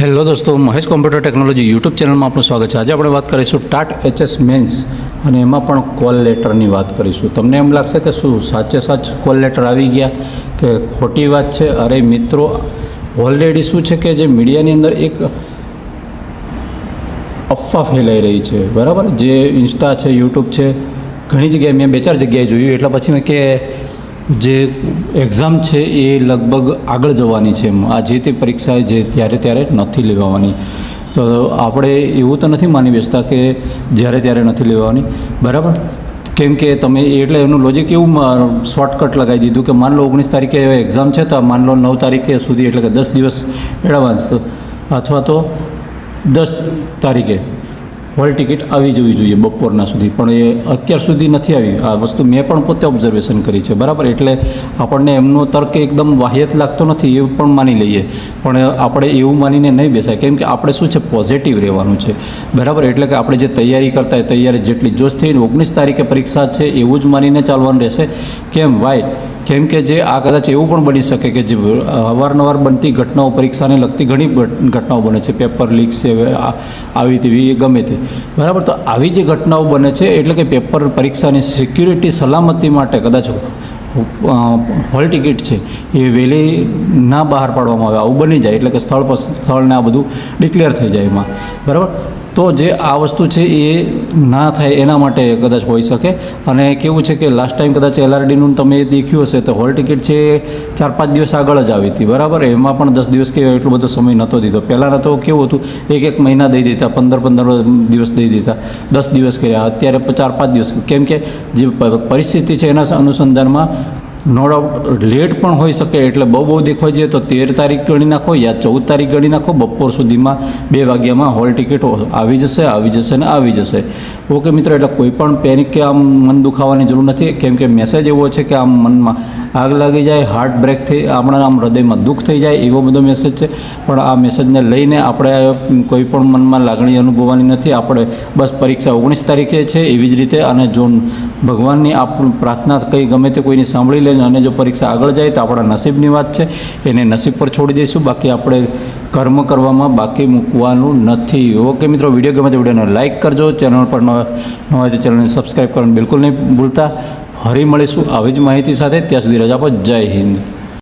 Hello દોસ્તો, Mahesh computer technology YouTube ચેનલમાં આપનું સ્વાગત છે। આજે આપણે વાત કરીશું ટાટ HS મેન્સ અને એમાં પણ કોલ લેટરની વાત કરીશું। તમને એમ લાગશે કે શું સાચે સાચ કોલ લેટર આવી ગયા કે ખોટી વાત છે? અરે મિત્રો, ઓલરેડી શું છે કે જે મીડિયાની અંદર એક અફવા ફેલાઈ રહી છે, બરાબર। જે ઇન્સ્ટા છે, યુટ્યુબ છે, ઘણી જગ્યાએ મેં 2-4 જગ્યાએ જોયું, એટલે પછી મેં કે જે એક્ઝામ છે એ લગભગ આગળ જવાની છે, આ જે તે પરીક્ષા જે ત્યારે નથી લેવાની। તો આપણે એવું તો નથી માની બેસતા કે ત્યારે નથી લેવાની, બરાબર। કેમ કે તમે એટલે એનું લોજિક એવું શોર્ટકટ લગાવી દીધું કે માન લો 19 તારીખે એક્ઝામ છે, તો માન લો 9 તારીખે સુધી એટલે કે 10 દિવસ એડવાન્સ અથવા તો 10 તારીખે હોલ ટિકિટ આવી જવી જોઈએ બપોરના સુધી, પણ એ અત્યાર સુધી નથી આવી। આ વસ્તુ મેં પણ પોતે ઓબ્ઝર્વેશન કરી છે, બરાબર। એટલે આપણને એમનો તર્ક એકદમ વાહિયાત લાગતો નથી, એવું પણ માની લઈએ, પણ આપણે એવું માનીને નહીં બેસાય, કેમ કે આપણે શું છે, પોઝિટિવ રહેવાનું છે, બરાબર। એટલે કે આપણે જે તૈયારી કરતા હોય, તૈયારી જેટલી જોશ થઈને 19 તારીખે પરીક્ષા છે એવું જ માનીને ચાલવાનું રહેશે। કેમ? વાય? કેમ કે જે આ કદાચ એવું પણ બની શકે કે જે અવારનવાર બનતી ઘટનાઓ, પરીક્ષાને લગતી ઘણી ઘટનાઓ બને છે, પેપર લીક છે, આવી તેવી ગમે તે, બરાબર। તો આવી જે ઘટનાઓ બને છે, એટલે કે પેપર પરીક્ષાની સિક્યુરિટી સલામતી માટે કદાચ હોલ ટિકિટ છે એ વહેલી ના બહાર પાડવામાં આવે, આવું બની જાય, એટલે કે સ્થળને આ બધું ડિક્લેર થઈ જાય એમાં, બરાબર। તો જે આ વસ્તુ છે એ ના થાય એના માટે કદાચ હોઈ શકે। અને કેવું છે કે લાસ્ટ ટાઈમ કદાચ LRDનું તમે દેખ્યું હશે તો હોલ ટિકિટ છે 4-5 દિવસ આગળ જ આવી હતી, બરાબર। એમાં પણ 10 દિવસ કે એટલો બધો સમય નહોતો દીધો। પહેલાંના તો કેવું હતું, 1 મહિના દઈ દેતા, 15 દિવસ દઈ દેતા, 10 દિવસ કર્યા, અત્યારે 4-5 દિવસ, કેમ કે જે પરિસ્થિતિ છે એના અનુસંધાનમાં નો ડાઉટ લેટ પણ હોઈ શકે। એટલે બહુ દેખવા જઈએ તો 13 તારીખ ગણી નાખો યા 14 તારીખ ગણી નાખો, બપોર સુધીમાં 2 વાગ્યામાં હોલ ટિકિટ આવી જશે ને આવી જશે। ઓકે મિત્રો, એટલે કોઈ પણ પેનિક કે આમ મન દુખાવાની જરૂર નથી, કેમ કે મેસેજ એવો છે કે આમ મનમાં આગ લાગી જાય, હાર્ટ બ્રેક થઈ, આપણા આમ હૃદયમાં દુઃખ થઈ જાય, એવો બધો મેસેજ છે। પણ આ મેસેજને લઈને આપણે કોઈ પણ મનમાં લાગણી અનુભવવાની નથી। આપણે બસ પરીક્ષા 19 તારીખે છે એવી જ રીતે, અને જો ભગવાનની આપણી પ્રાર્થના કંઈ ગમે તે કોઈની સાંભળી લે અને જો પરીક્ષા આગળ જાય તો આપણા નસીબની વાત છે, એને નસીબ પર છોડી દઈશું, બાકી આપણે કર્મ કરવામાં બાકી મૂકવાનું નથી। ઓકે મિત્રો, વિડીયો ગમે તો વિડીયોને લાઇક કરજો, ચેનલ પર ન હોય તો ચેનલને સબસ્ક્રાઈબ કરવાનું બિલકુલ નહીં ભૂલતા। ફરી મળીશું આવી જ માહિતી સાથે, ત્યાં સુધી રજા આપો। જય હિન્દ।